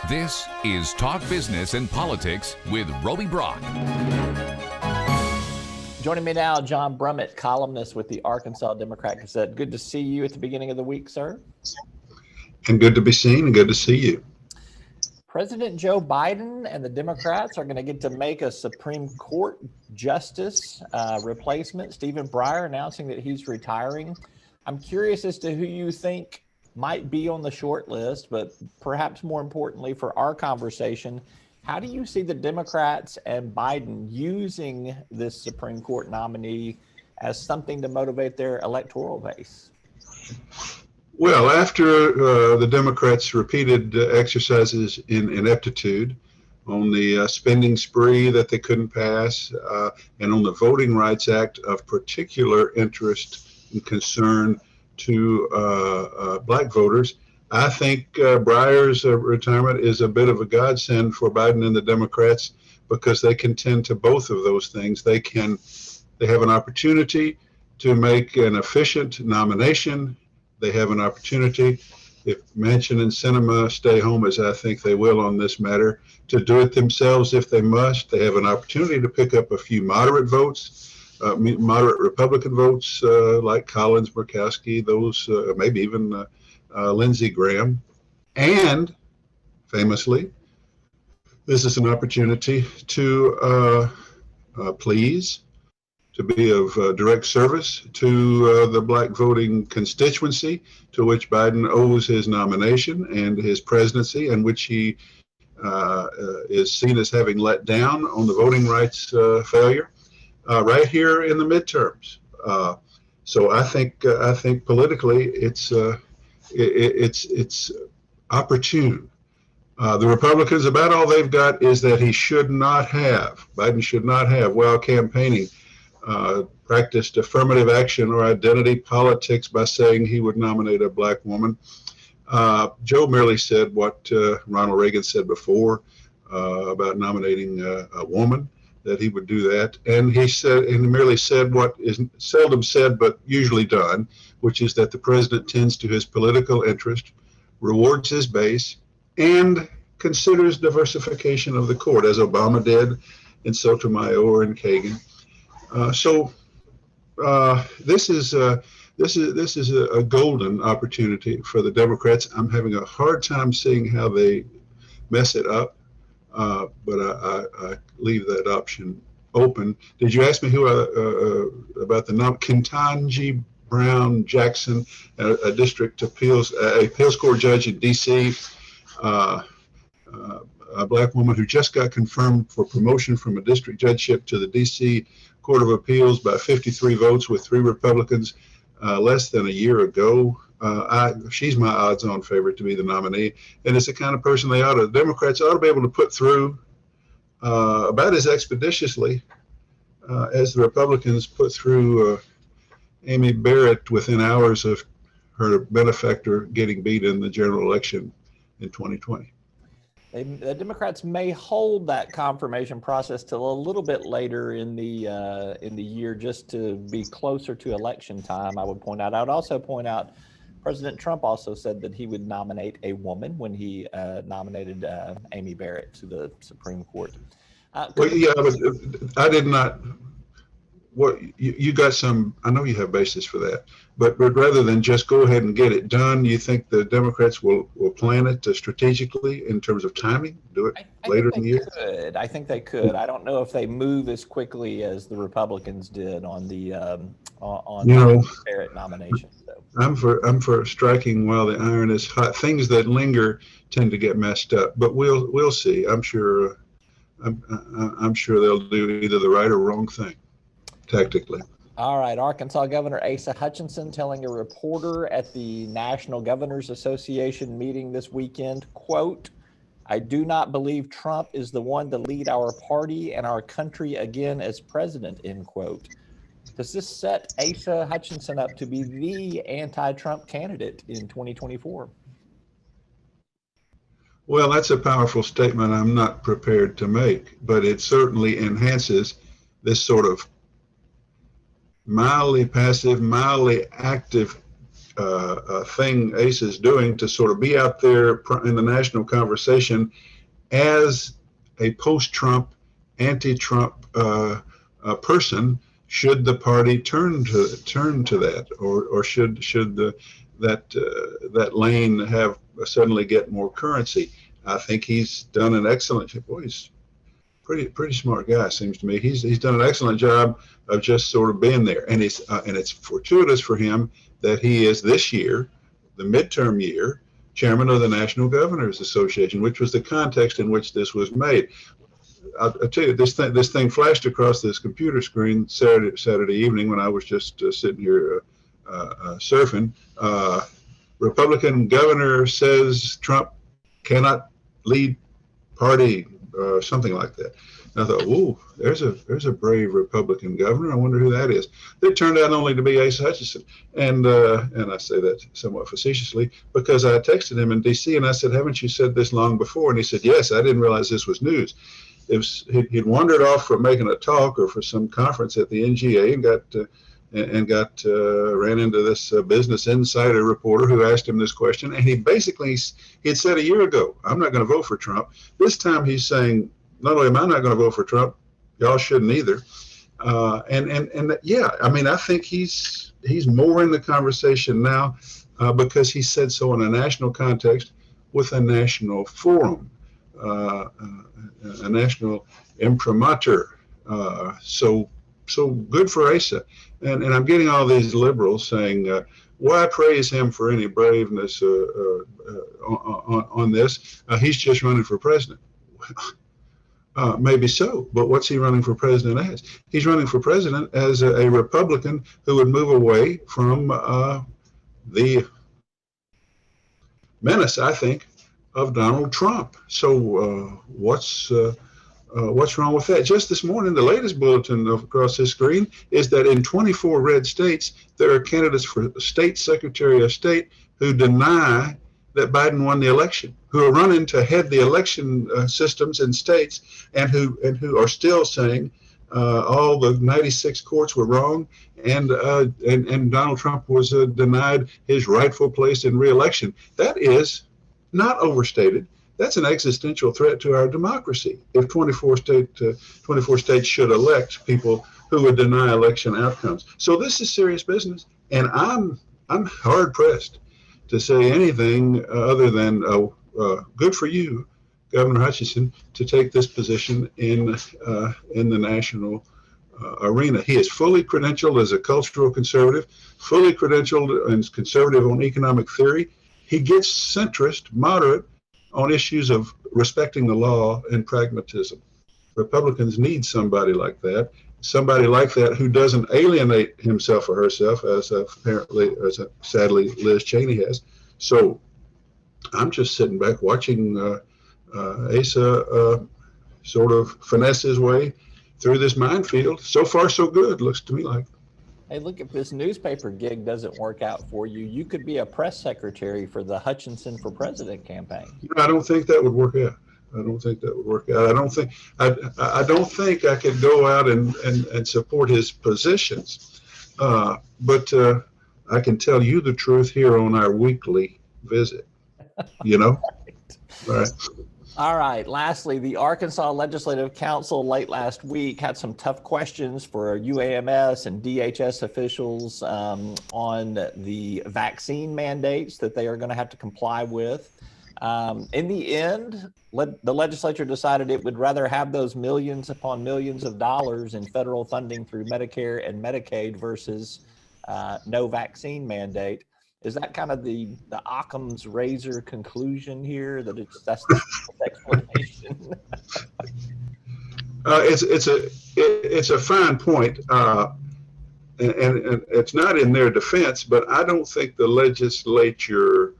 This is Talk Business and Politics with Roby Brock. Joining me now, John Brummett, columnist with the Arkansas Democrat Gazette. Good to see you at the beginning of the week, sir. And good to be seen and good to see you. President Joe Biden and the Democrats are going to get to make a Supreme Court justice replacement. Stephen Breyer announcing that he's retiring. I'm curious as to who you think might be on the short list, but perhaps more importantly for our conversation, how do you see the Democrats and Biden using this Supreme Court nominee as something to motivate their electoral base? Well, after the Democrats' repeated exercises in ineptitude on the spending spree that they couldn't pass and on the Voting Rights Act of particular interest and concern to black voters, I think Breyer's retirement is a bit of a godsend for Biden and the Democrats because they can tend to both of those things. They have an opportunity to make an efficient nomination. They have an opportunity, if Manchin and Sinema stay home, as I think they will on this matter, to do it themselves if they must. They have an opportunity to pick up a few moderate votes. Moderate Republican votes like Collins, Murkowski, those maybe even Lindsey Graham. And famously, this is an opportunity to please, to be of direct service to the black voting constituency to which Biden owes his nomination and his presidency, and which he is seen as having let down on the voting rights failure. Right here in the midterms, so I think politically it's opportune. The Republicans, about all they've got is that Biden should not have, while campaigning, practiced affirmative action or identity politics by saying he would nominate a black woman. Joe merely said what Ronald Reagan said before about nominating a woman, that he would do that. And he merely said what is seldom said but usually done, which is that the president tends to his political interest, rewards his base, and considers diversification of the court, as Obama did, and Sotomayor and Kagan. This is a golden opportunity for the Democrats. I'm having a hard time seeing how they mess it up. But I leave that option open. Did you ask me who about the Ketanji Brown Jackson, a appeals court judge in D.C., a black woman who just got confirmed for promotion from a district judgeship to the D.C. Court of Appeals by 53 votes with 3 Republicans less than a year ago. She's my odds-on favorite to be the nominee, and it's the kind of person the Democrats ought to be able to put through about as expeditiously as the Republicans put through Amy Barrett within hours of her benefactor getting beat in the general election in 2020. The Democrats may hold that confirmation process till a little bit later in the year, just to be closer to election time. I would point out. I would also point out President Trump also said that he would nominate a woman when he nominated Amy Barrett to the Supreme Court. Well, yeah, but I did not. What you got some? I know you have basis for that, but rather than just go ahead and get it done, you think the Democrats will plan it strategically in terms of timing? Do it later in the year? I think they could. I don't know if they move as quickly as the Republicans did on the Barrett nomination. So. I'm for striking while the iron is hot. Things that linger tend to get messed up, but we'll see. I'm sure they'll do either the right or wrong thing tactically. All right. Arkansas Governor Asa Hutchinson telling a reporter at the National Governors Association meeting this weekend, quote, "I do not believe Trump is the one to lead our party and our country again as president," end quote. Does this set Asa Hutchinson up to be the anti-Trump candidate in 2024? Well, that's a powerful statement I'm not prepared to make, but it certainly enhances this sort of mildly passive, mildly active thing Asa is doing to sort of be out there in the national conversation as a post-Trump, anti-Trump person. Should the party turn to that, or should that lane have suddenly get more currency? I think he's done an excellent job. Boy, he's pretty smart guy, seems to me. He's done an excellent job of just sort of being there, and it's fortuitous for him that he is this year, the midterm year, chairman of the National Governors Association, which was the context in which this was made. I'll tell you, this thing flashed across this computer screen Saturday evening when I was just sitting here surfing. Republican governor says Trump cannot lead party, something like that. And I thought, "Ooh, there's a brave Republican governor. I wonder who that is." It turned out only to be Asa Hutchinson, and I say that somewhat facetiously because I texted him in D.C. and I said, "Haven't you said this long before?" And he said, "Yes, I didn't realize this was news." He'd wandered off from making a talk or for some conference at the NGA and ran into this Business Insider reporter who asked him this question, and he had said a year ago, "I'm not going to vote for Trump." This time he's saying, not only am I not going to vote for Trump, y'all shouldn't either. Yeah, I mean, I think he's more in the conversation now because he said so in a national context with a national forum, a national imprimatur. So good for Asa. And I'm getting all these liberals saying, why praise him for any braveness on this? He's just running for president. Maybe so, but what's he running for president as? He's running for president as a Republican who would move away from the menace, I think, of Donald Trump. So what's wrong with that? Just this morning, the latest bulletin across this screen is that in 24 red states, there are candidates for state secretary of state who deny that Biden won the election, who are running to head the election systems in states, and who are still saying all the 96 courts were wrong, and Donald Trump was denied his rightful place in re-election. That is not overstated. That's an existential threat to our democracy. If 24 states should elect people who would deny election outcomes, so this is serious business, and I'm hard pressed to say anything other than good for you, Governor Hutchinson, to take this position in the national arena. He is fully credentialed as a cultural conservative, fully credentialed and conservative on economic theory. He gets centrist, moderate on issues of respecting the law and pragmatism. Republicans need somebody like that who doesn't alienate himself or herself, as sadly Liz Cheney has. So I'm just sitting back watching Asa sort of finesse his way through this minefield. So far, so good, looks to me like. Hey, look, if this newspaper gig doesn't work out for you, you could be a press secretary for the Hutchinson for President campaign. I don't think that would work out. I don't think I could go out and support his positions. But I can tell you the truth here on our weekly visit. Right. All right. All right. Lastly, the Arkansas Legislative Council late last week had some tough questions for UAMS and DHS officials on the vaccine mandates that they are going to have to comply with. In the end, the legislature decided it would rather have those millions upon millions of dollars in federal funding through Medicare and Medicaid versus no vaccine mandate. Is that kind of the Occam's razor conclusion here, that that's the explanation? It's a fine point, and it's not in their defense, but I don't think the legislature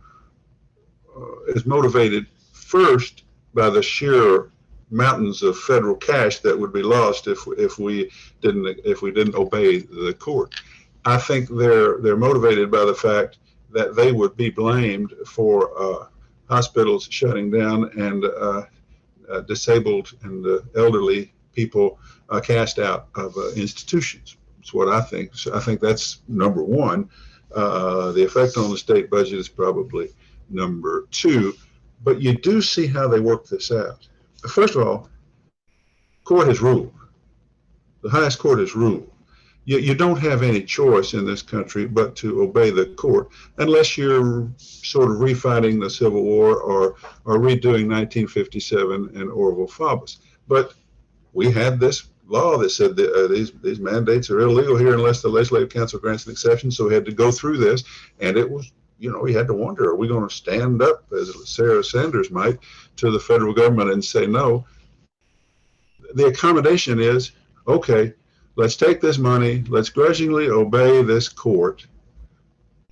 is motivated first by the sheer mountains of federal cash that would be lost if we didn't obey the court. I think they're motivated by the fact that they would be blamed for hospitals shutting down and disabled and elderly people cast out of institutions. That's what I think. So I think that's number one. The effect on the state budget is probably number two. But you do see how they work this out. First of all, court has ruled. The highest court has ruled. You don't have any choice in this country but to obey the court, unless you're sort of refighting the Civil War or redoing 1957 and Orville Faubus. But we had this law that said that these mandates are illegal here unless the Legislative Council grants an exception. So we had to go through this, and it was, we had to wonder, are we going to stand up, as Sarah Sanders might, to the federal government and say no? The accommodation is, okay, let's take this money, let's grudgingly obey this court.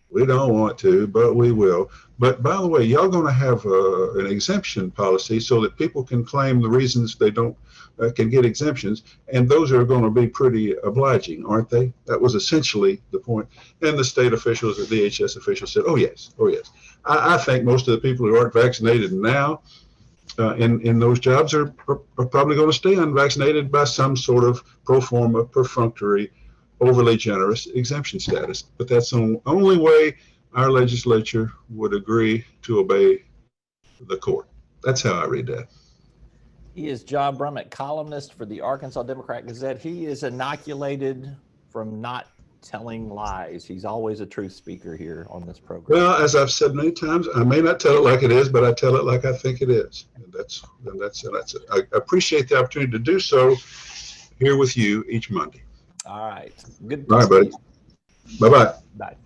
We don't want to, but we will. But by the way, y'all going to have an exemption policy so that people can claim the reasons they don't can get exemptions, and those are going to be pretty obliging, aren't they? That was essentially the point. And the state officials, the DHS officials said, oh yes, oh yes. I think most of the people who aren't vaccinated now in those jobs are probably going to stay unvaccinated by some sort of pro forma, perfunctory, overly generous exemption status. But that's the only way our legislature would agree to obey the court. That's how I read that. He is John Brummett, columnist for the Arkansas Democrat-Gazette. He is inoculated from not telling lies. He's always a truth speaker here on this program. Well, as I've said many times, I may not tell it like it is, but I tell it like I think it is. And that's it. I appreciate the opportunity to do so here with you each Monday. All right. Good. All right, buddy. Bye-bye. Bye.